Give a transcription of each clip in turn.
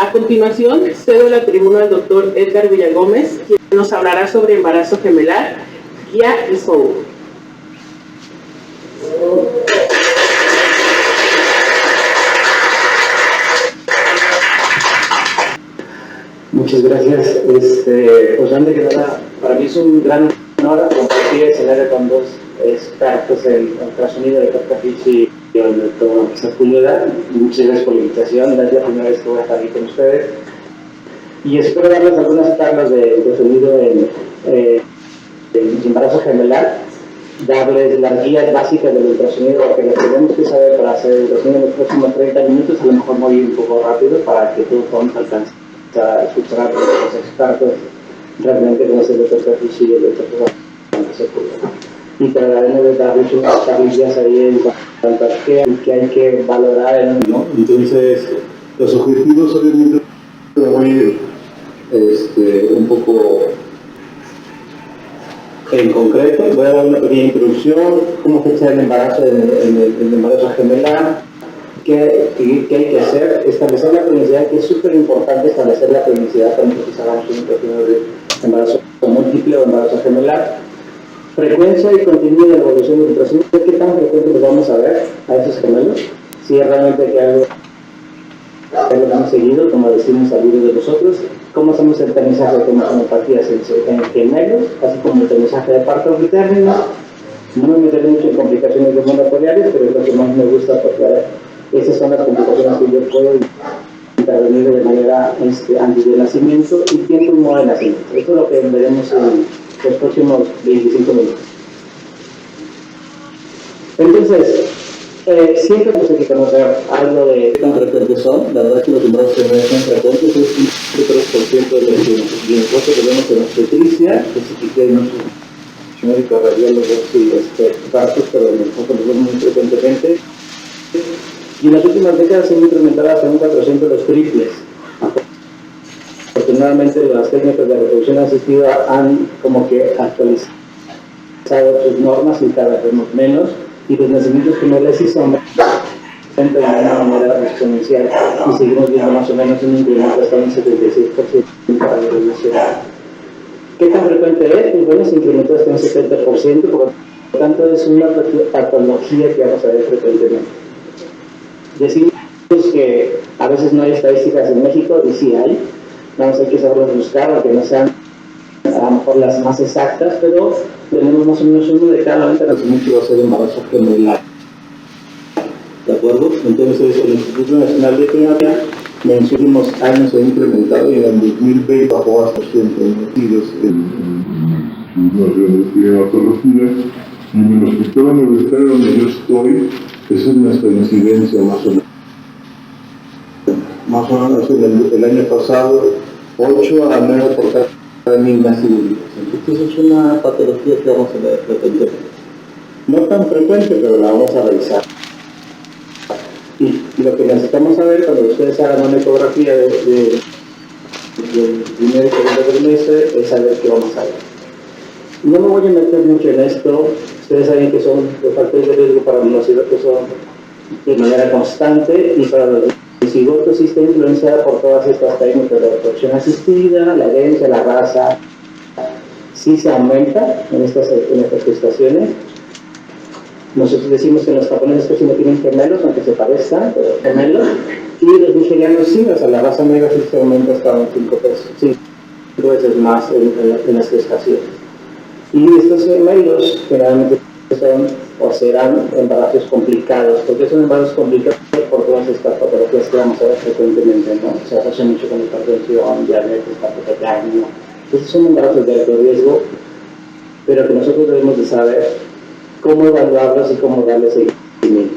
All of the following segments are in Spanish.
A continuación, cedo la tribuna al doctor Edgar Villagómez, quien nos hablará sobre embarazo gemelar, guía y SOU. Muchas gracias. Pues antes que nada, para mí es un gran honor compartir escenario con dos expertos en ultrasonido de Carcafish y el doctor Sepúlveda. Muchas gracias por la invitación. Es la primera vez que voy a estar aquí con ustedes. Y espero darles algunas tablas de sonido en embarazo gemelar, darles las guías básicas del ultrasonido, porque lo que tenemos que saber para hacer el ultrasonido en los próximos 30 minutos. A lo mejor voy a ir un poco rápido para que todos podamos alcanzar a escuchar a los expertos realmente con el doctor Carcafish y el doctor Sepúlveda. Y trataremos de darles unas tablillas ahí en cuanto a qué hay que valorar, ¿no? Entonces, los objetivos obviamente voy a ir un poco en concreto. Voy a dar una pequeña introducción, cómo afecta el embarazo en el embarazo gemelar, qué hay que hacer, establecer la cronicidad, que es súper importante establecer la cronicidad cuando hagamos un término de embarazo múltiple o embarazo gemelar. Frecuencia y contenido de la evolución del ultrasonido, qué tan frecuente los vamos a ver a esos gemelos, si es realmente que algo tan seguido, como decimos algunos de nosotros, cómo hacemos el tamizaje de cromosomopatías en gemelos, así como el tamizaje de parto materno. No me meteré mucho en complicaciones monopoliares, pero es lo que más me gusta porque esas son las complicaciones que yo puedo intervenir de manera antes del nacimiento y tiempo y modo de nacimiento. Esto es lo que veremos en los próximos 25 minutos. Entonces, siempre hay que conocer algo de qué tan frecuentes son. La verdad es que los embarazos gemelos son frecuentes, es un 3% de los ginecólogos que vemos en obstetricia, que se quieren nuestros médicos radiólogos y expertos, pero nosotros lo vemos muy frecuentemente. Y en las últimas décadas se han incrementado hasta un 400 los triples. Afortunadamente las técnicas de reproducción asistida han como que actualizado sus normas y cada vez menos, y los nacimientos gemelos sí son de una manera exponencial y seguimos viendo más o menos un incremento hasta un 76% para la nacional. ¿Qué tan frecuente es? Pues bueno, se incrementó hasta un 70%, por lo tanto es una patología que vamos a ver frecuentemente. Decimos que a veces no hay estadísticas en México, y sí hay, vamos a que saberlos buscar, aunque no sean a lo mejor las más exactas, pero tenemos más o menos uno de cada 90 nacimientos que va a ser embarazo gemelar. ¿De acuerdo? Entonces, el Instituto Nacional de Climática en los últimos años se ha incrementado y en el 2020 bajó hasta 100 nacidos en el climatología. Y en el hospital universitario donde yo estoy, es nuestra incidencia más o menos. Más o menos el año pasado, 8 a 9 por cada 1000 nacidos. Entonces es una patología que vamos a ver frecuentemente. No tan frecuente, pero la vamos a revisar. Y lo que necesitamos saber cuando ustedes hagan una ecografía del primer y segundo trimestre es saber qué vamos a ver. No me voy a meter mucho en esto. Ustedes saben que son los factores de riesgo para los cigotos son de manera constante, y para los cigotos sí está influenciada por todas estas técnicas de reproducción asistida, la herencia, la raza, sí se aumenta en estas gestaciones. Nosotros decimos que los japoneses casi no tienen gemelos, aunque se parezcan, pero gemelos, y los nigerianos sí, o sea, la raza negra sí se aumenta hasta un 5 veces más en las gestaciones. Y estos gemelos generalmente son o serán embarazos complicados. ¿Por qué son embarazos complicados? Por todas estas patologías que vamos a ver frecuentemente, ¿no? Se asocia mucho con hipertensión, diabetes, hipertensión. Estos son embarazos de alto riesgo, pero que nosotros debemos de saber cómo evaluarlos y cómo darles seguimiento.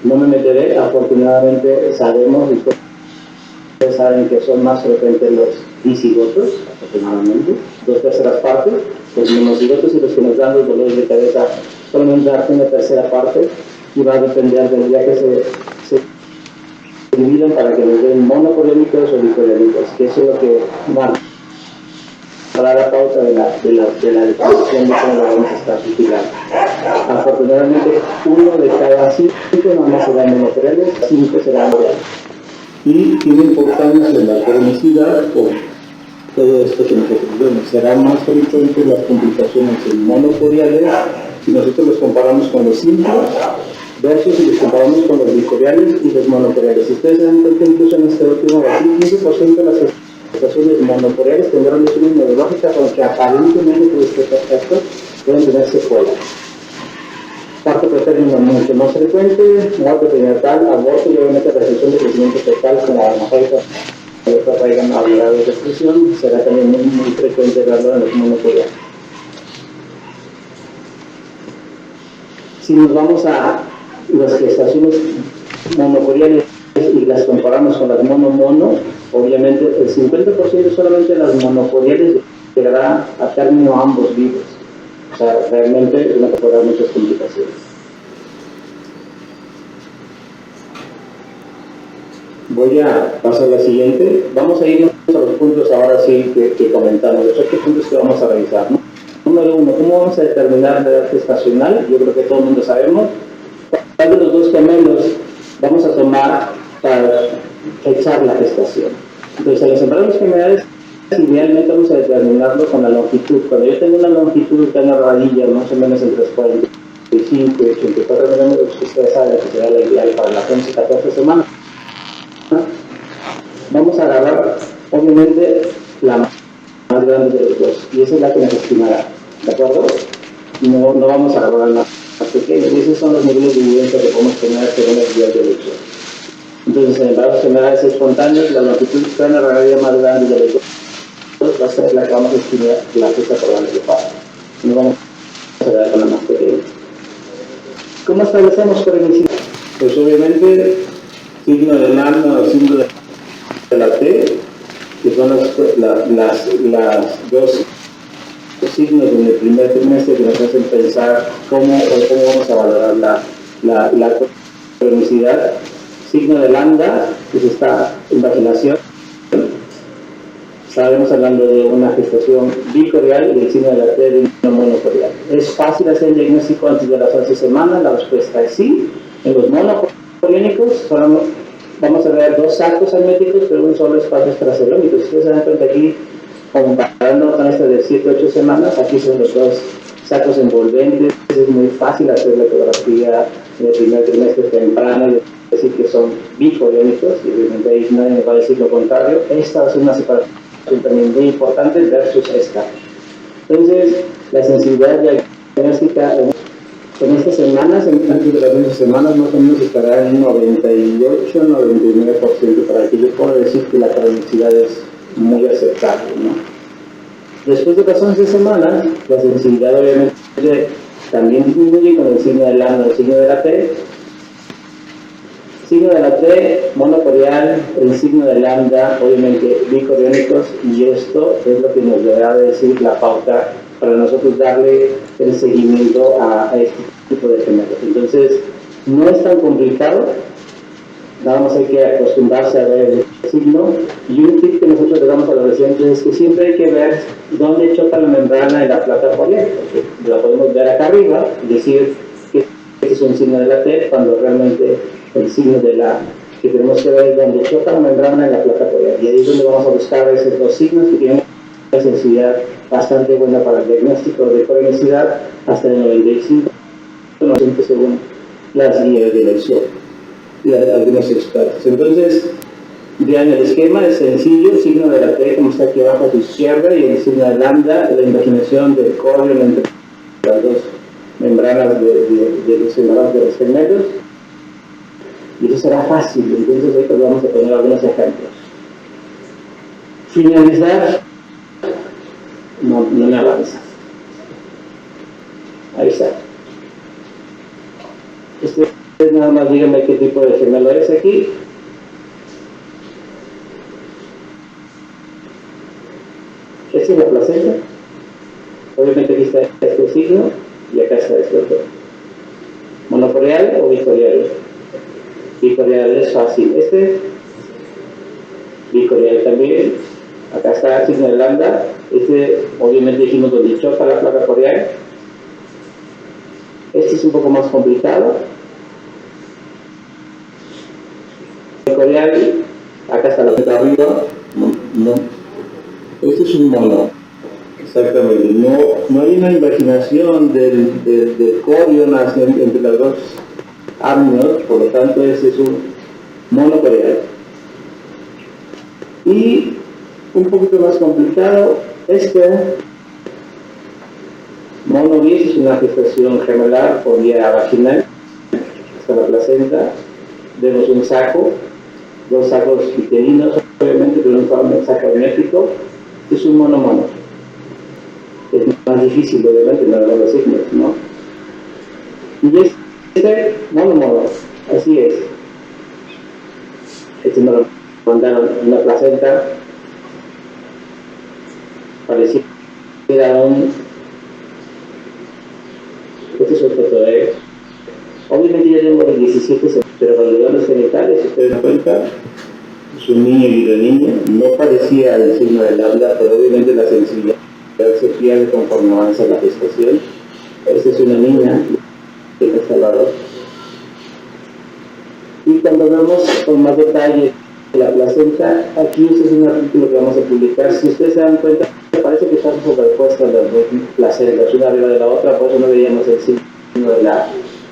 No me meteré, afortunadamente sabemos, y ustedes saben que son más frecuentes los dicigotos, afortunadamente, 2/3 partes, los monocigotos y los que nos dan los dolores de cabeza solamente darte una tercera parte, y va a depender del día que se dividan para que nos den monopolémicos o dipolémicos, que eso es lo que marca la pauta de la definición de cómo vamos a estar vigilando. Afortunadamente, 1 de cada 5 no más serán monopolémicos, 5 serán reales. y tiene importancia en la cronicidad por todo esto que nosotros vemos. Serán más frecuentes las complicaciones en monopodiales si nosotros los comparamos con los simples versus si los comparamos con los bipodiales y los monopodiales. Si ustedes se dan cuenta, incluso en este último aquí, 15% de las estaciones monopodiales tendrán lesiones neurológicas, aunque aparentemente por este efecto pueden tener secuelas. Parto pretérmino mucho más frecuente, muerte perinatal, aborto y obviamente restricción de crecimiento fetal, como a lo mejor traigan a hablar de restricción, será también muy frecuente verlo en los monopodiales. Si nos vamos a las gestaciones monopodiales y las comparamos con las mono-mono, obviamente el 50% solamente de las monopodiales llegará a término ambos vivos. O sea, realmente es una que puede dar muchas complicaciones. Voy a pasar a la siguiente. Vamos a irnos a los puntos ahora sí que comentamos, los 8 puntos que vamos a revisar, ¿no? Número 1, ¿cómo vamos a determinar la edad gestacional? Yo creo que todo el mundo sabemos. ¿Cuál de los dos gemelos vamos a tomar para fechar la gestación? Entonces, en los embarazos gemelos, idealmente vamos a determinarlo con la longitud. Cuando yo tengo una longitud que una radilla más o menos entre 45 y 84 milímetros, que ustedes saben que será la ideal para las 11 y 14 semanas, vamos a agarrar, obviamente, la más grande de los dos, y esa es la que nos estimará, ¿de acuerdo? No vamos a agarrar la más pequeña, y esos son los niveles de evidencia que podemos tener según el día de elección. Entonces, en embarazos generales espontáneos, la longitud que trae la radilla más grande de los dos va a ser la que vamos a estimar la fecha por la que pasa. No vamos a quedar con la más pequeña. ¿Cómo establecemos permisividad? Pues obviamente, signo de lambda o signo de la T, que son las dos signos en el primer trimestre que nos hacen pensar cómo vamos a valorar la permisividad. Signo de lambda, que es esta invaginación. Estaremos hablando de una gestación bicorial y el signo de la T de una monocorial. ¿Es fácil hacer el diagnóstico antes de las 11 semanas? La respuesta es sí. En los monocoriónicos vamos a ver dos sacos herméticos, pero un solo espacio extracelónico. Si ustedes se dan cuenta aquí, comparando con este de 7-8 semanas, aquí son los dos sacos envolventes. Es muy fácil hacer la ecografía en el primer trimestre temprano y decir que son bicoriónicos, y obviamente ahí nadie me va a decir lo contrario. Esta va a ser una separación también muy importante versus esta. Entonces, la sensibilidad diagnóstica en estas semanas, antes de las 11 semanas, más o menos estará en un 98-99% para que yo pueda decir que la cronicidad es muy aceptable, ¿no? Después de las 11 semanas, la sensibilidad obviamente también disminuye con el signo de lambda, el signo de la T. Signo de la T, monocorial, el signo de lambda, obviamente bicoriónicos, y esto es lo que nos deberá decir la pauta para nosotros darle el seguimiento a este tipo de gemelos. Entonces, no es tan complicado, nada más hay que acostumbrarse a ver el signo, y un tip que nosotros le damos a los residentes es que siempre hay que ver dónde choca la membrana de la placa poliar, porque la podemos ver acá arriba y decir que este es un signo de la T, cuando realmente el signo de la que tenemos que ver donde choca la membrana en la placa poliar, y ahí es donde vamos a buscar esos dos signos que tienen una sensibilidad bastante buena para el diagnóstico de cronicidad, hasta el 95% según las guías de elección y algunos expertos. Entonces, vean, el esquema es sencillo: signo de la T, como está aquí abajo a su izquierda, y el signo de lambda, la imaginación del corión entre las dos membranas de los embarazos de los gemelos. Y eso será fácil, entonces ahorita vamos a poner algunos ejemplos. Finalizar, no me avanza. Ahí está. Ustedes nada más díganme qué tipo de gemelo es aquí. Esta es la placenta. Obviamente aquí está este signo y acá está este otro. ¿Monocorial o bicorial? Bicorial es fácil. Este, bicorial también. Acá está el signo de lambda. Este, obviamente dijimos donde choca la placa corial. Este es un poco más complicado. Bicorial, es un mono. Exactamente. No hay una invaginación del corion entre las dos amnios, por lo tanto ese es un mono coreal. Y un poquito más complicado, mono bis es una gestación gemelar por vía vaginal hasta la placenta. Vemos un saco, dos sacos uterinos, obviamente, pero un saco hermético. Es un mono. Es más difícil, obviamente, no de los signos, ¿no? Y mono, así es. Me lo mandaron en la placenta, pareciera este es un foto de él. Obviamente ya tengo los 17, pero cuando veo los genitales, si ustedes dan cuenta, es un niño y una niña. No parecía el signo del habla, pero obviamente la sensibilidad se pierde conforme avanza la gestación. Esta es una niña que está al lado. Y cuando vemos con más detalle la placenta, aquí este es un artículo que vamos a publicar. Si ustedes se dan cuenta, parece que están superpuestas las dos placentas, una arriba de la otra, por eso no veíamos el signo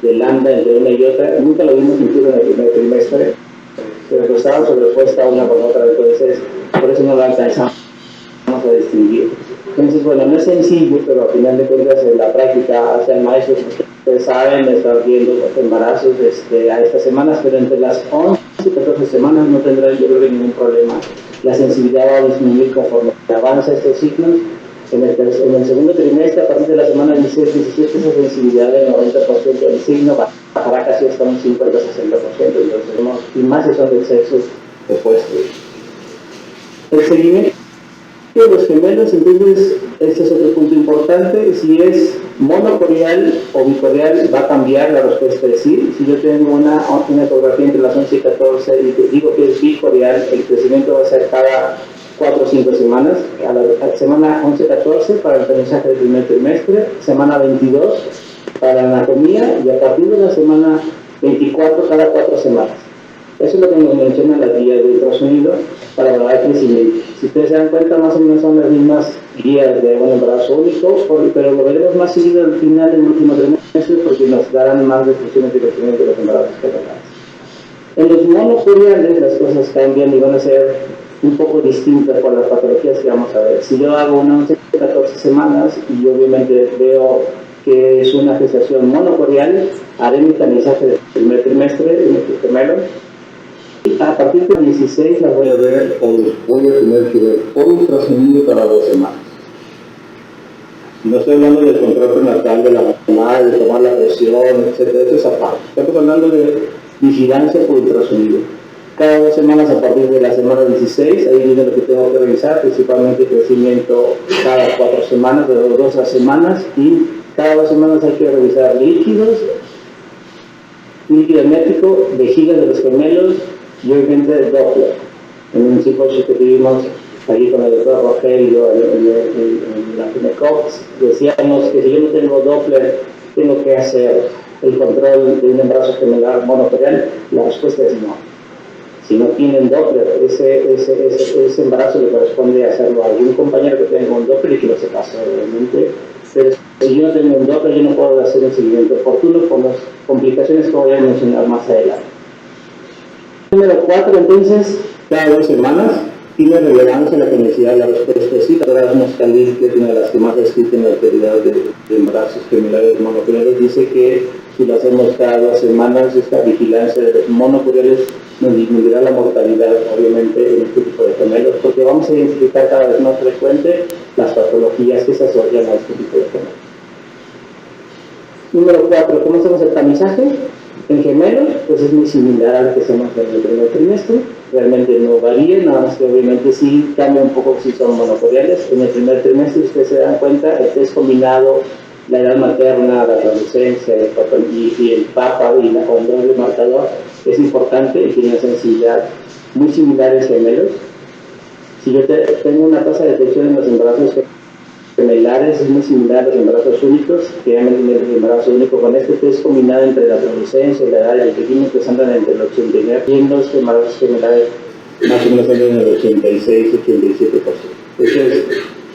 de lambda entre una y otra. Nunca lo vimos incluso en el primer trimestre, pero estaban sobrepuestas una con otra, entonces por eso no la alcanzamos a distinguir. Entonces, bueno, no es sencillo, pero al final de cuentas en la práctica hacia el maestro, ustedes saben, están viendo los embarazos a estas semanas, pero entre las 11 y 14 semanas no tendrán, yo creo, que ningún problema. La sensibilidad va a disminuir conforme avanza estos ciclos. En el segundo trimestre, a partir de la semana 16-17, esa sensibilidad del 90% del signo bajará casi hasta un 50-60%, entonces, y más si son del sexo opuesto. El seguimiento de los gemelos, entonces, este es otro punto importante. Si es monocorial o bicorial, va a cambiar la respuesta de sí. Si yo tengo una ecografía entre las 11 y 14 y digo que es bicorial, el crecimiento va a ser cada 4 o 5 semanas, a la semana 11-14 para el aprendizaje del primer trimestre, semana 22 para la anatomía y a partir de la semana 24 cada 4 semanas. Eso es lo que nos menciona la guía de ultrasonido para evaluar crecimiento. Si ustedes se dan cuenta, más o menos son las mismas guías de un embarazo único, pero lo veremos más seguido al final del último trimestre porque nos darán más descripciones de crecimiento de los embarazos generales. En los monocoriales las cosas cambian y van a ser un poco distintas por las patologías que vamos a ver. Si yo hago una 11-14 semanas y obviamente veo que es una gestación monocorial, haré mi tamizaje del primer trimestre en el gemelo. Y a partir del 16 la voy a ver o voy a tener que ver por ultrasonido cada 2 semanas. No estoy hablando del control prenatal de la mamá, de tomar la presión, etc. Eso es aparte. Estamos hablando de vigilancia por ultrasonido. Cada 2 semanas a partir de la semana 16, ahí viene lo que tengo que revisar, principalmente crecimiento cada 4 semanas, de 2 a semanas, y cada 2 semanas hay que revisar líquidos, líquido hermético, vejigas de los gemelos y obviamente Doppler. En un simposio que tuvimos allí con el doctor Rogelio en la Ginecox, decíamos que si yo no tengo Doppler, tengo que hacer el control de un embarazo gemelar monocorial. La respuesta es no. Si no tienen Doppler, ese embarazo le corresponde hacerlo a algún compañero que tenga un Doppler y que lo se pase, obviamente. Pero si yo no tengo un Doppler, yo no puedo hacer un seguimiento oportuno por las complicaciones que voy a mencionar más adelante. Número 4, entonces, cada 2 semanas tiene relevancia la conectividad de la respuesta. Sí, la verdad, Moscalín, que es una de las que más escrita en la autoridad de embarazos gemelares monocoriales, dice que si lo hacemos cada 2 semanas, esta vigilancia de los monocoriales nos disminuirá la mortalidad, obviamente, en este tipo de gemelos, porque vamos a identificar cada vez más frecuente las patologías que se asocian a este tipo de gemelos. Número 4, ¿cómo hacemos el tamizaje? En gemelos, pues es muy similar al que hacemos en el primer trimestre, realmente no varía, nada más que obviamente sí cambia un poco si son monocoriales. En el primer trimestre, ustedes se dan cuenta, el test combinado, la edad materna, la adolescencia, y el papa y la con doble marcador es importante y tiene una sensibilidad muy similar a gemelos. Si yo tengo una tasa de detección en los embarazos gemelares es muy similar a los embarazos únicos, que el embarazo único con este test combinado entre la adolescencia y la edad del pequeños andan entre el 89 y en los embarazos gemelares más o menos andan en el 86-87%. Entonces,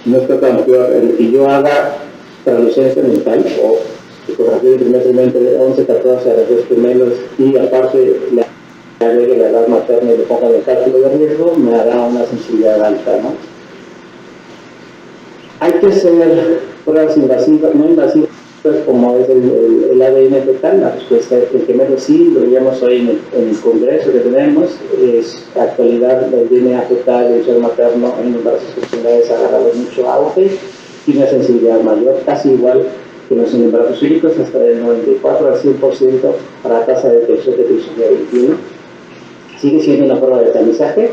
no está tan peor el que yo haga translucencia mental o ecografía del primer trimestre de 11, 14 a los 2 primeros y aparte le agregue la edad materna y le ponga el cálculo de riesgo, me hará una sensibilidad alta, ¿no? Hay que hacer pruebas invasivas, no invasivas como es el ADN fetal. La respuesta es que el gemelo sí, lo veíamos hoy en el congreso que tenemos, es actualidad el DNA fetal, el usuario materno en embarazos gestacionales ha agarrado mucho auge, tiene una sensibilidad mayor, casi igual que los embarazos únicos, hasta del 94 al 100% para la tasa de detección de trisomía 21. Sigue siendo una prueba de tamizaje.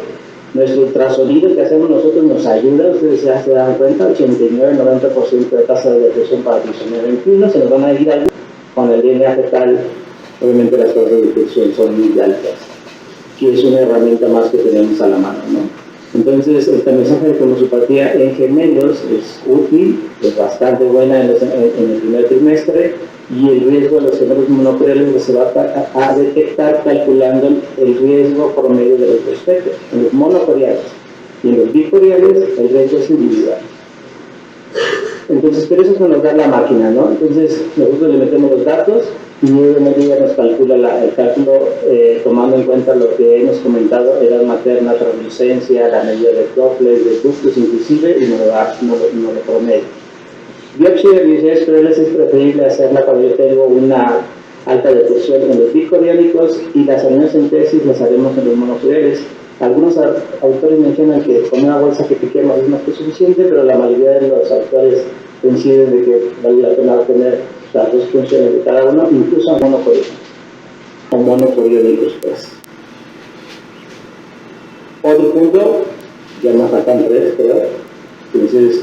Nuestro ultrasonido que hacemos nosotros nos ayuda, ustedes ya se dan cuenta, 89-90% de tasa de detección para trisomía 21, se nos van a ir ahí con el DNA fetal. Obviamente las tasas de detección son muy altas, que es una herramienta más que tenemos a la mano, ¿no? Entonces, el tamizaje de cromosopatía en gemelos es útil, es bastante buena en el primer trimestre, y el riesgo de los gemelos monocoriales se va a detectar calculando el riesgo promedio de los respectos. En los monocoriales y en los bicoriales el riesgo es individual. Entonces, pero eso se nos da la máquina, ¿no? Entonces, nosotros le metemos los datos y obviamente ya nos calcula el cálculo tomando en cuenta lo que hemos comentado, edad materna, translucencia, la medida de Doppler, de ductos inclusive, y nos lo promedio. Biopsia de bioseries crueles es preferible hacerla cuando yo tengo una alta detección en los bicoriánicos y las amniocentesis las haremos en los monocoriales. Algunos autores mencionan que con una bolsa que piquemos es más que suficiente, pero la mayoría de los autores coinciden de que vale la pena tener las dos funciones de cada uno, incluso monocoriánicos. Pues. Otro punto, ya nos faltan 3, creo. Entonces,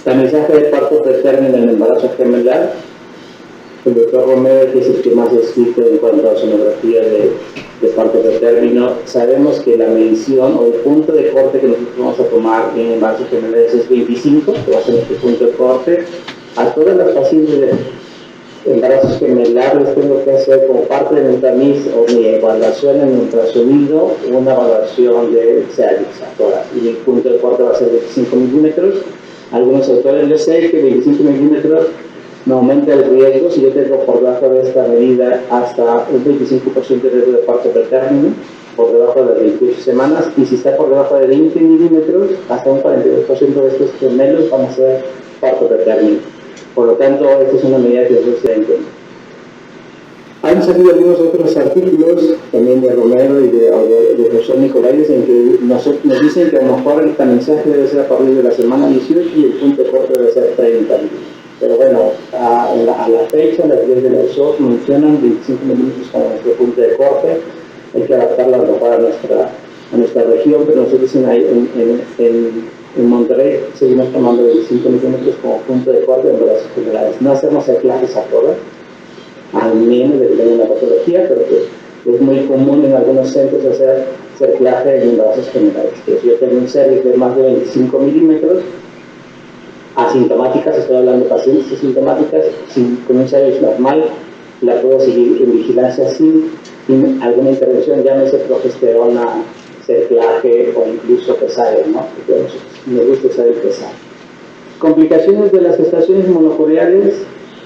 tamizaje de parto pretérmino en el embarazo gemelar. El doctor Romero, que es el que más ha escrito en cuanto a sonografía de parto pretérmino, sabemos que la medición o el punto de corte que nosotros vamos a tomar en embarazos gemelares es 25, que va a ser nuestro punto de corte. A todas las pacientes de embarazos gemelares tengo que hacer como parte de mi tamiz o mi evaluación en ultrasonido una evaluación de cervix a todas, y el punto de corte va a ser 25 milímetros. Algunos autores les sé que 25 milímetros no aumenta el riesgo si yo tengo por debajo de esta medida hasta un 25% de riesgo de parto pretérmino, por debajo de las 28 semanas, y si está por debajo de 20 milímetros, hasta un 42% de estos gemelos van a ser parto pretérmino. Por lo tanto, esta es una medida que nosotros se da en cuenta. Han salido algunos otros artículos, también de Romero y de profesor Nicolaides, en que nos dicen que a lo mejor el tamizaje debe ser a partir de la semana 18 y el punto de corte debe ser 30. Pero bueno, a la fecha, las 10 de la SOS mencionan 25 milímetros como nuestro punto de corte. Hay que adaptarlo a lo mejor a nuestra región, pero nosotros en Monterrey seguimos tomando 25 milímetros como punto de corte de embarazos generales. No hacemos cerclajes a todas, al menos de que tengan una patología, pero que es muy común en algunos centros hacer cerclaje en embarazos generales. Pero si yo tengo un cervix de más de 25 milímetros, asintomáticas, estoy hablando de pacientes asintomáticas, con un cervix normal, la puedo seguir en vigilancia sin alguna intervención, llámese progesterona, cerclaje o incluso pesaje, ¿no? Porque me gusta usar el pesaje. Complicaciones de las gestaciones monocoriales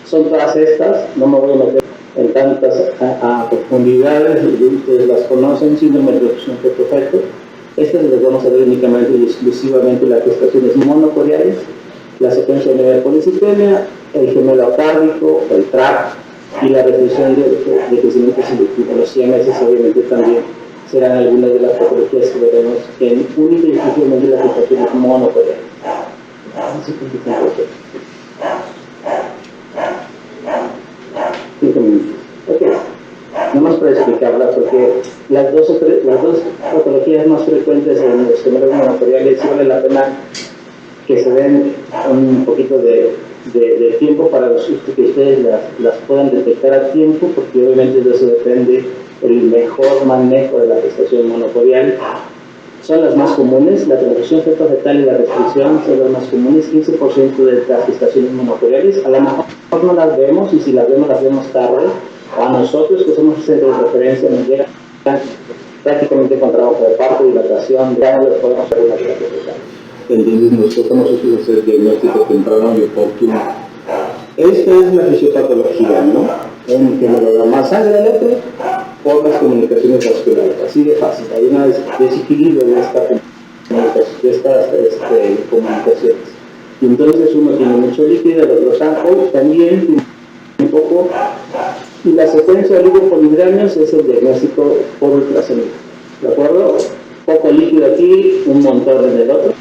son todas estas, no me voy a meter en tantas profundidades, ustedes las conocen, síndrome de reducción feto-feto. Estas las vamos a ver únicamente y exclusivamente las gestaciones monocoriales, la secuencia de policitemia, el gemelo acárdico, el TRAC y la reducción de crecimiento selectivo. Los CMS obviamente también serán algunas de las patologías que veremos en única y exclusivamente las gestaciones monocoriales. Ok, nomás para explicarla, porque las dos patologías más frecuentes en los gemelos monocoriales sí vale la pena que se den un poquito de tiempo para que ustedes las puedan detectar a tiempo, porque obviamente de eso depende el mejor manejo de la gestación monocorial. Son las más comunes, la transfusión feto-fetal y la restricción son las más comunes, 15% de las gestaciones monocoriales. A lo mejor no las vemos, y si las vemos tarde, o a nosotros que somos centros de referencia nos llegan prácticamente con trabajo de parto, dilatación, ya no les podemos hacer una terapia fetal. entonces nosotros hacemos el diagnóstico temprano y oportuno. Esta es la fisiopatología, ¿no? En que me lo da más sangre del otro por las comunicaciones vasculares, así de fácil. Hay un desequilibrio de estas comunicaciones. Y entonces uno tiene mucho líquido, el otro también tiene un poco. Y la secuencia de oligopolidramios es el diagnóstico por ultrasonido. ¿De acuerdo? Poco líquido aquí, un montón en el otro.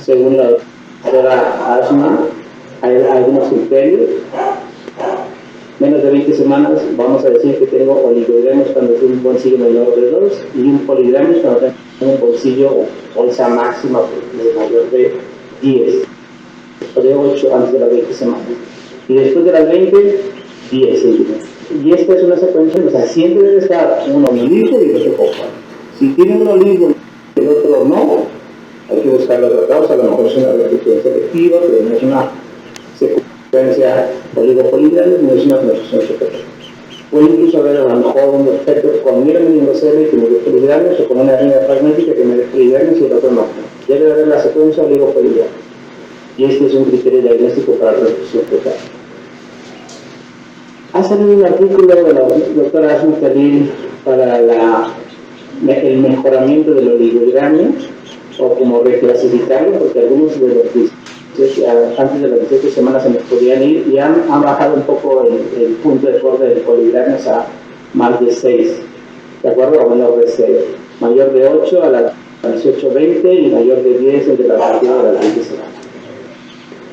Según la doctora Ashman, hay algunos criterios. Menos de 20 semanas, vamos a decir que tengo oligodramios cuando tengo un bolsillo menor de 2 y un polidramios cuando tengo un bolsillo o bolsa máxima mayor de 10 o de 8 antes de las 20 semanas. Y después de las 20, 10 centímetros. Y esta es una secuencia, o sea, siempre debe estar uno oligo y el otro copa. Si tiene un oligo y el otro no, hay que buscar la otra causa. A lo mejor es una restricción selectiva, pero no es una secuencia oligopolidramios, no es una restricción selectiva. Puede incluso haber a lo mejor un defecto con mielomeningocele que me dé polidramios o con una hernia fragmentática que me dé polidramios y el otro no. Debe haber la secuencia oligopolidramios. Y este es un criterio diagnóstico para la restricción fetal. Ha salido un artículo de la doctora Ashman Khalil para el mejoramiento del oligogramio, o como reclasificarlo, porque algunos de los antes de las 18 semanas se nos podían ir y han bajado un poco el punto de corte del poligramios a más de 6, ¿de acuerdo? O menor de 6. Mayor de 8 a las 18-20 y mayor de 10 entre la partida de las 20 semanas.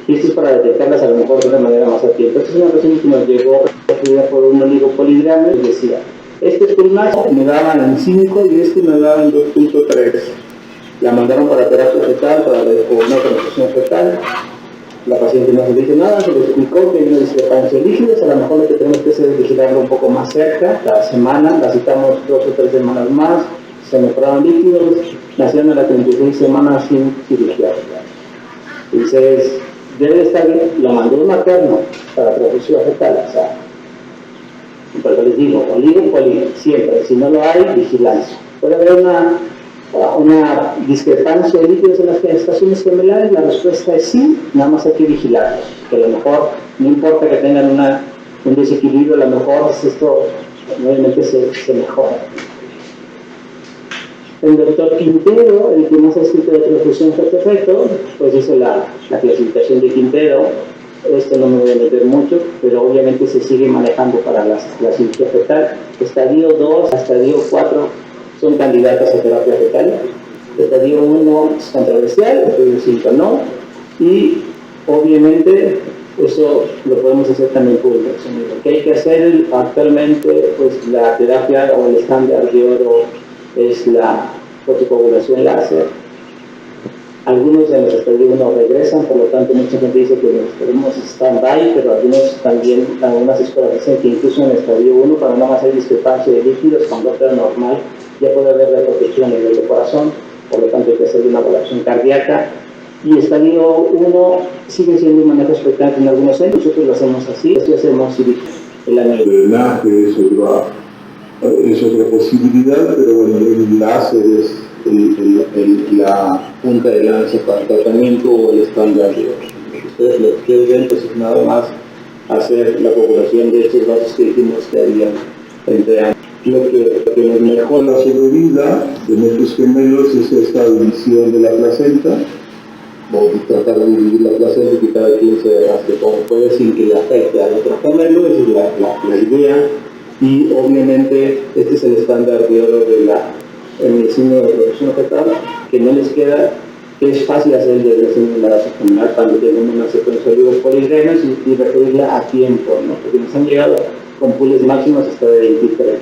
Y esto es para detectarlas a lo mejor de una manera más activa. Esta es una persona que nos llegó recibida por un oligopolidramio y decía, este es por macho, me daban en 5 y este me daban en 2.3. La mandaron para terapia fetal, para una transfusión fetal. La paciente no se dice nada, se le explicó que hay una discrepancia de líquidos, a lo mejor lo que tenemos que hacer es vigilarlo un poco más cerca, cada semana, la citamos 2 o 3 semanas más, se mejoraron líquidos, nacieron a las 36 semanas sin cirugía. Entonces, debe estar bien, lo mandó materno para transfusión fetal, o sea, porque les digo, oligo, siempre, si no lo hay, vigilancia. Puede haber una discrepancia de líquidos en las estaciones gemelares, la respuesta es sí, nada más hay que vigilarlos, que a lo mejor no importa que tengan un desequilibrio, a lo mejor esto obviamente se mejora. El doctor Quintero, el que más ha escrito de transfusión feto-feto, pues hizo la clasificación de Quintero. Esto no me voy a meter mucho, pero obviamente se sigue manejando para la cirugía fetal. Estadio 2 hasta estadio 4 son candidatas a terapia fetal. Estadio 1 es controversial, estadio 5 no. Y obviamente eso lo podemos hacer también por ultrasonido. ¿Qué hay que hacer actualmente? Pues la terapia o el estándar de oro es la fotocoagulación láser. Algunos de los estadio 1 regresan, por lo tanto mucha gente dice que los tenemos stand-by, pero algunas escuelas dicen que incluso en el estadio 1, cuando nada más hay discrepancia de líquidos con Doppler normal, ya puede haber reprotección a nivel de corazón, por lo tanto hay que hacer una evaluación cardíaca. Y estadio 1 sigue siendo un manejo expectante en algunos centros, nosotros lo hacemos así, esto hacemos cirugía. El drenaje es otra posibilidad, pero bueno, el láser es la punta de lanza para el tratamiento o el estándar de ustedes lo que ven pues es nada más hacer la población de estos datos que dijimos que habían entre años. Lo que nos mejora la sobrevida de nuestros gemelos es esta división de la placenta, o tratar de dividir la placenta y que cada quien se hace como puede sin que le afecte al otro gemelo, esa es la idea. Y obviamente este es el estándar de oro de la medicina de reproducción fetal, que no les queda, que es fácil hacer el diagnóstico de embarazo gemelar cuando tenemos una secuencia de poligramios y referirla a tiempo, ¿no? Porque nos han llegado con pools máximos hasta de 23.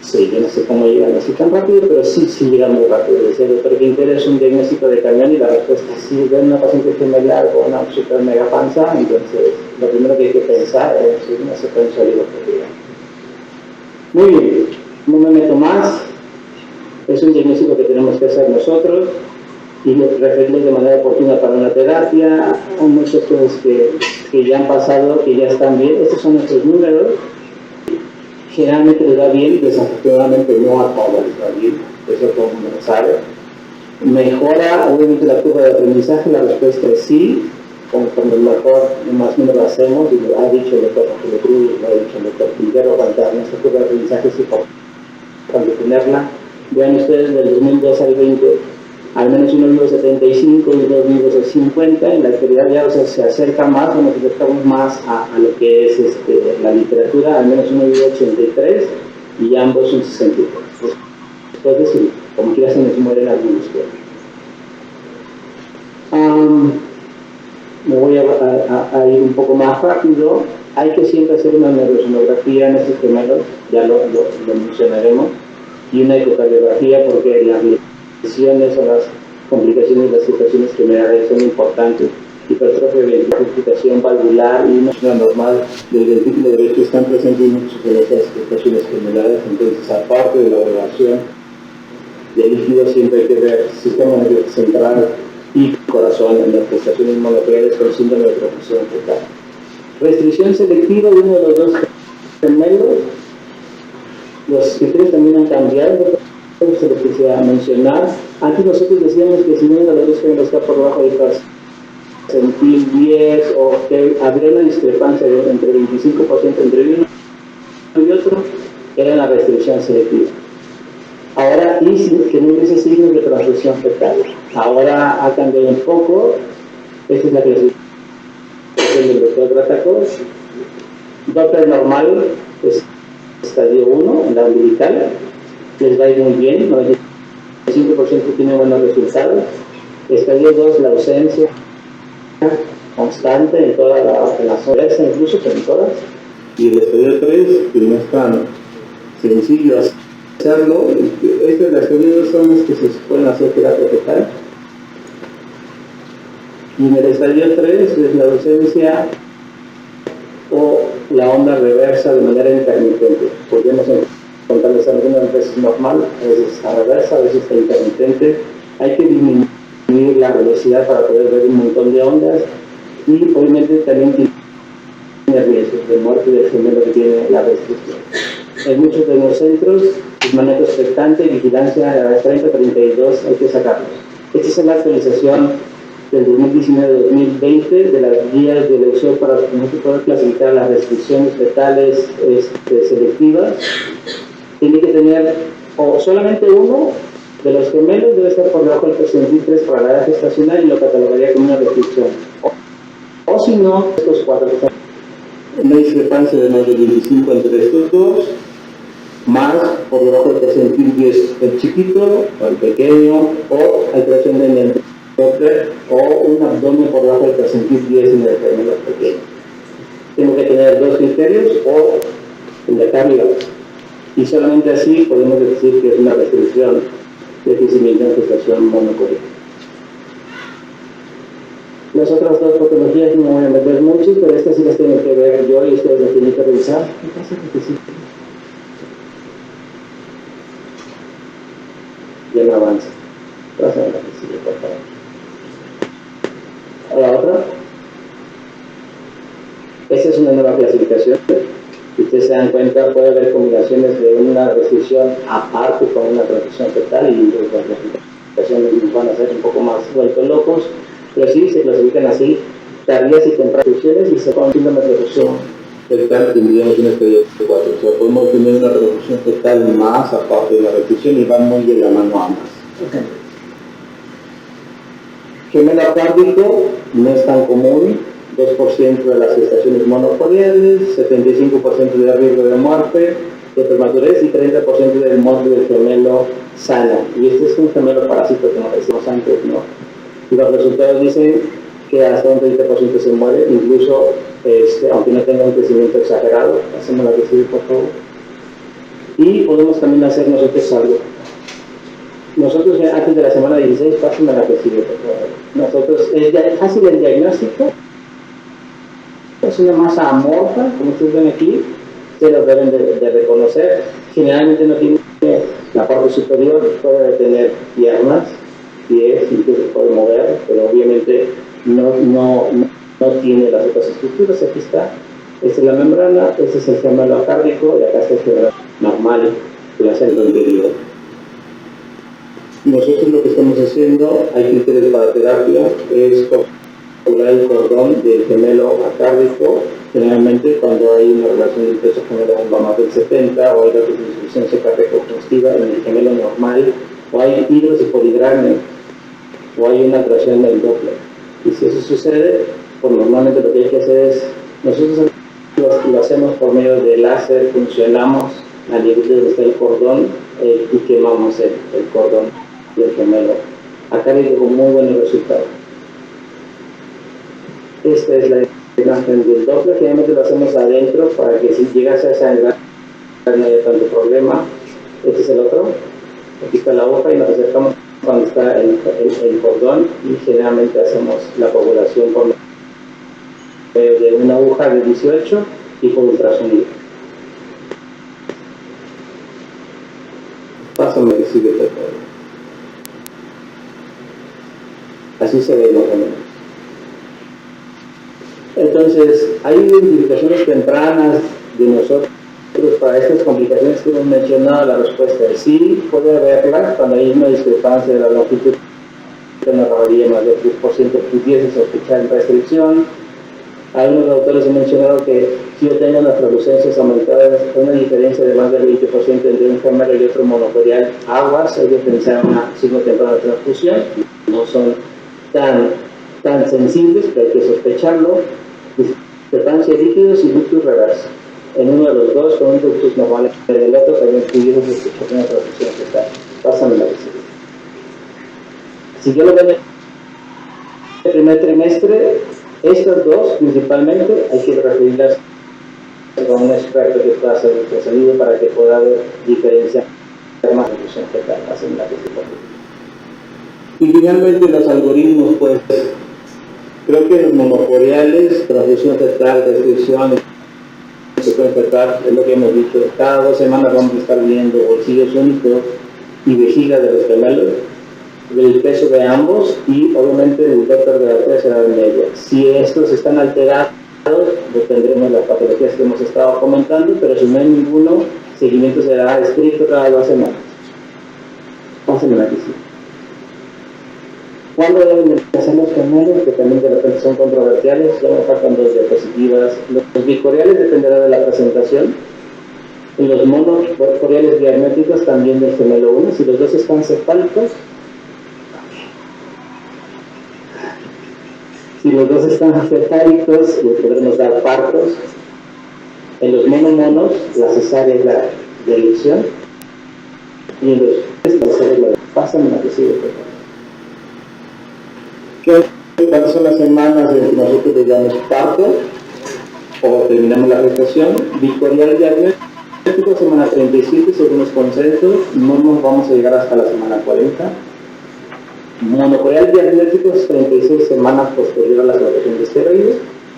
Sí, yo no sé cómo llegan así tan rápido, pero sí llegan muy rápido. Decía el doctor Quintero, es un diagnóstico de camión y la respuesta es sí, ven una paciente gemelar o una super mega panza, entonces lo primero que hay que pensar es una secuencia de poligramios. Muy bien, no me meto más. Es un diagnóstico que tenemos que hacer nosotros y referirlos de manera oportuna para una terapia. Hay muchas cosas que ya han pasado, que ya están bien. Estos son nuestros números. Generalmente les va bien, desafortunadamente no a todos les va bien. eso todo el mundo lo sabe. Mejora obviamente la curva de aprendizaje, la respuesta es sí, conforme mejor más o menos lo hacemos, y lo ha dicho el doctor Rogelio Cruz, lo ha dicho el doctor Quintero, aguantar nuestra curva de aprendizaje es importante tenerla. Vean ustedes del 2002 al 20, al menos uno vivo 75 y dos vivos de 50, en la actualidad ya se acerca más, o nos acercamos más a lo que es la literatura, al menos uno vivo 83 y ambos un 64. Entonces, sí, como quiera se nos mueren algunos. Me voy a ir un poco más rápido. Hay que siempre hacer una neurosonografía en estos gemelos, ya lo mencionaremos, y una ecocardiografía porque las lesiones o las complicaciones de las situaciones generales son importantes. Hipertrofia de identificación valvular y una normal del ventrículo derecho están presentes muchas de esas situaciones generales, entonces aparte de la evaluación de líquido siempre hay que ver sistema nervioso central y corazón en las prestaciones moleculares con síndrome de perfusión fetal. Restricción selectiva de uno de los dos gemelos. Los criterios también han cambiado, se los quisiera mencionar. Antes nosotros decíamos que si uno de los dos gemelos está por debajo del percentil 10 o que habría una discrepancia entre 25% entre uno y otro, era la restricción selectiva. Ahora, que no hubiese signos de transfusión fetal. Ahora ha cambiado un poco. Esta es la clasificación del doctor Gratacos. Doppler normal es estadio 1 en la umbilical. Les va a ir muy bien, 95% tiene buenos resultados. Estadio 2, la ausencia constante en toda la zona, incluso en todas. Y el estadio 3, que no es tan sencillo hacerlo. Las teorías son las que se pueden hacer terapia fetal. Y en el estadio 3 es la ausencia o la onda reversa de manera intermitente. Podemos encontrarles algunas veces normal, a veces está reversa, a veces está intermitente. Hay que disminuir la velocidad para poder ver un montón de ondas y obviamente también tiene riesgos de muerte del gemelo que tiene la restricción. En muchos de los centros, el manejo expectante y vigilancia a las 30-32 hay que sacarlos. Esta es la actualización del 2019-2020 de las guías de elección para poder clasificar las restricciones fetales selectivas. Tiene que tener o solamente uno de los gemelos debe estar por debajo del percentil 3 para la edad gestacional y lo catalogaría como una restricción. O si no, estos cuatro que están. Una discrepancia de más de 25 entre estos dos, más por debajo del percentil 10 el chiquito o el pequeño, o alteración de mente, o un abdomen por debajo del percentil 10 en el gemelo pequeño. Tengo que tener dos criterios o el de acá arriba. Y solamente así podemos decir que es una restricción de crecimiento en gestación monocorética. Las otras dos patologías no me voy a meter mucho, pero estas sí las tengo que ver yo y ustedes las tienen que revisar. Ya no avanza. Pasa a la que sigue, por favor. A la otra. Esta es una nueva clasificación. Si ustedes se dan cuenta, puede haber combinaciones de una restricción aparte con una transfusión fetal y las clasificaciones nos van a ser un poco más vueltos locos. Pero sí se clasifican así, tardías y tempranas restricciones y se ponen síndrome de reducción fetal, tendríamos un estadio 4. O sea, podemos tener una reducción fetal más aparte de la restricción y van muy de la mano ambas. Okay. Gemelo cárdico no es tan común, 2% de las gestaciones monocoriales, 75% de riesgo de muerte, de prematurez y 30% del muerte del gemelo sano. Y este es un gemelo parásito, como decimos antes, ¿no? Y los resultados dicen que hasta un 30% se muere, incluso aunque no tenga un crecimiento exagerado. Hacemos la que sigue, por favor. Y podemos también hacer nosotros algo. Nosotros antes de la semana 16, pásenme la que sigue, por favor. Nosotros, es fácil el diagnóstico, es una masa amorfa, como ustedes ven aquí, ustedes lo deben de reconocer. Generalmente no tiene la parte superior, puede tener piernas, pies, incluso puede mover, pero obviamente no tiene las otras estructuras. Aquí está, esta es la membrana, este es el gemelo cárdico y acá está el gemelo normal, el acento anterior. Nosotros lo que estamos haciendo, hay criterios para terapia, es calcular el cordón del gemelo acárdico. Generalmente cuando hay una relación del peso gemelo va más del 70 o hay datos de insuficiencia cardíaco-congestiva en el gemelo normal, o hay hidrocepoligrania, o hay una alteración del Doppler. Y si eso sucede, pues normalmente lo que hay que hacer es, nosotros lo hacemos por medio de láser, funcionamos a nivel de donde está el cordón y quemamos el cordón del gemelo acárdico con muy buenos resultados. Esta es la imagen del Doppler, generalmente lo hacemos adentro para que si llegase a sangrar no haya tanto problema. Este es el otro, aquí está la hoja y nos acercamos cuando está el cordón y generalmente hacemos la coagulación por medio de una aguja de 18 y por ultrasonido. Pásame que sigue todo. Así se ve más o menos. Entonces, hay identificaciones tempranas de nosotros para estas complicaciones que hemos mencionado. La respuesta es sí, puede haberlas cuando hay una discrepancia de la longitud de una rabadilla más del 10%, pudiese sospechar en restricción. Algunos autores han mencionado que si yo tengo unas translucencias aumentadas, una diferencia de más del 20% entre un gemelo y otro monopodial, aguas, hay que pensar en una signo temprano de transfusión. No son tan sensibles, pero hay que sospecharlo. Discrepancia de líquidos y ductus reverso. En uno de los dos, con un ductus normal, en el otro también pudiese sospechar una transfusión fetal. Pásame la visita. Si yo lo veo en el primer trimestre, estas dos principalmente hay que referirlas con un experto que pueda hacer el procedimiento para que pueda haber diferencia más transfusión fetal. Pásame la visita. Y finalmente los algoritmos, pues, creo que los monopodiales, transfusión fetal, restricción, secuencia fetal, es lo que hemos dicho. Cada 2 semanas vamos a estar viendo bolsillos únicos y vejiga de los gemelos, del peso de ambos y obviamente el Doppler de la arteria cerebral media. Si estos están alterados, tendremos las patologías que hemos estado comentando, pero si no hay ninguno, seguimiento será estricto cada 2 semanas. Pásenme aquí. ¿Cuándo deben hacer los gemelos? Que también de repente son controversiales, ya me faltan 2 diapositivas. Los bicoriales dependerá de la presentación. En los monocoriales diagnósticos también del gemelo 1, si los dos están cefálicos. Si los dos están cefálicos, les podremos dar partos. En los monomonos, la cesárea es la de elección. Y en los la cesárea es la de... Pásame la que sigue, por favor. ¿Cuáles son las semanas en que nosotros le damos parto o terminamos la gestación? Bicorial diagnóstico, semana 37, según los consensos, no nos vamos a llegar hasta la semana 40. Monocorial diagnóstico es 36 semanas posterior a la colocación de esteroides,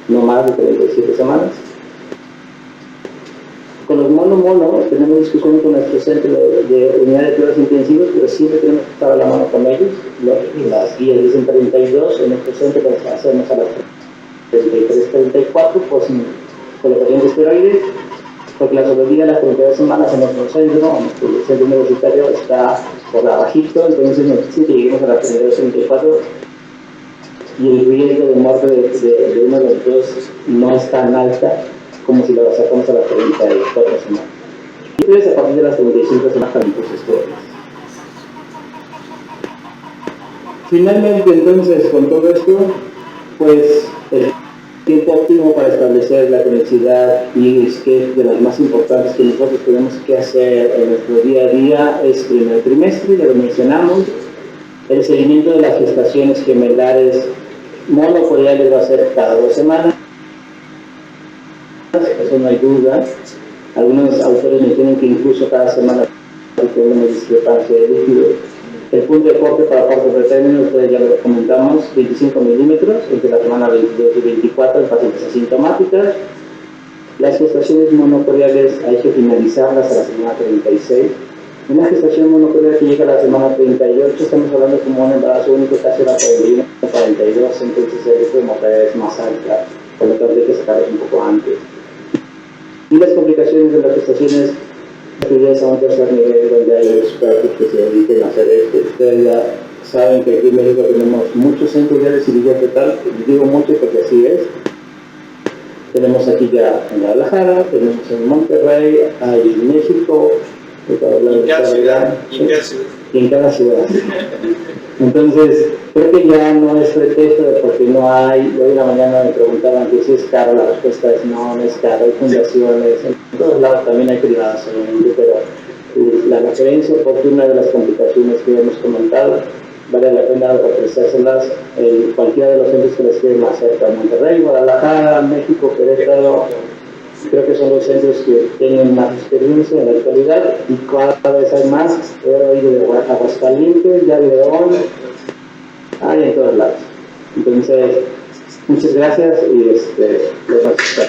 no más de 37 semanas. Con los mono tenemos discusión con nuestro centro de unidad de cuidados intensivos, pero siempre tenemos que estar a la mano con ellos. Las guías dicen 32, en nuestro centro las hacemos a las 33-34 por sin colocación de esteroides, porque la sobrevida a las 32 semanas en nuestro centro universitario está por abajito, entonces nos dice que lleguemos a las 32-34 y el riesgo de muerte de uno de los dos no es tan alta como si lo sacamos a las 34 semanas. Y entonces a partir de las 35 semanas también pues esteroides. Finalmente, entonces, con todo esto, pues el tiempo óptimo para establecer la cronicidad y es que de las más importantes que nosotros tenemos que hacer en nuestro día a día es primer trimestre, ya lo mencionamos. El seguimiento de las gestaciones gemelares monocoriales va a ser cada 2 semanas, eso no hay duda. Algunos autores mencionan que incluso cada semana tenemos discrepancia de líquido. El punto de corte para partos de término, ustedes ya lo comentamos, 25 milímetros, entre la semana 22 y 24 en pacientes asintomáticas. Las gestaciones monocoriales hay que finalizarlas a la semana 36. Una gestación monocorial que llega a la semana 38, estamos hablando como un embarazo único casi a la 41, 42, entonces el riesgo de mortalidad es más alta, por lo tanto hay que sacarlas un poco antes. Y las complicaciones de las gestaciones estudios a un tercer nivel donde hay expertos que se dediquen a hacer esto. Ustedes ya saben que aquí en México tenemos muchos centros de cirugía fetal, digo mucho porque así es. Tenemos aquí ya en Guadalajara, tenemos en Monterrey, hay en México, en cada ciudad. Y en cada ciudad. Entonces, creo que ya no es pretexto de porque no hay. Hoy en la mañana me preguntaban que si es caro, la respuesta es no, no es caro. Hay fundaciones, en todos lados también hay privadas, obviamente, pero la referencia oportuna de las complicaciones que hemos comentado, vale la pena ofrecérselas en cualquiera de los centros que les quede más cerca, Monterrey, Guadalajara, México, Querétaro. Creo que son los centros que tienen más experiencia en la actualidad y cada vez hay más. He oído de Aguascalientes, ya de León, hay en todos lados. Entonces, muchas gracias y les voy a estar.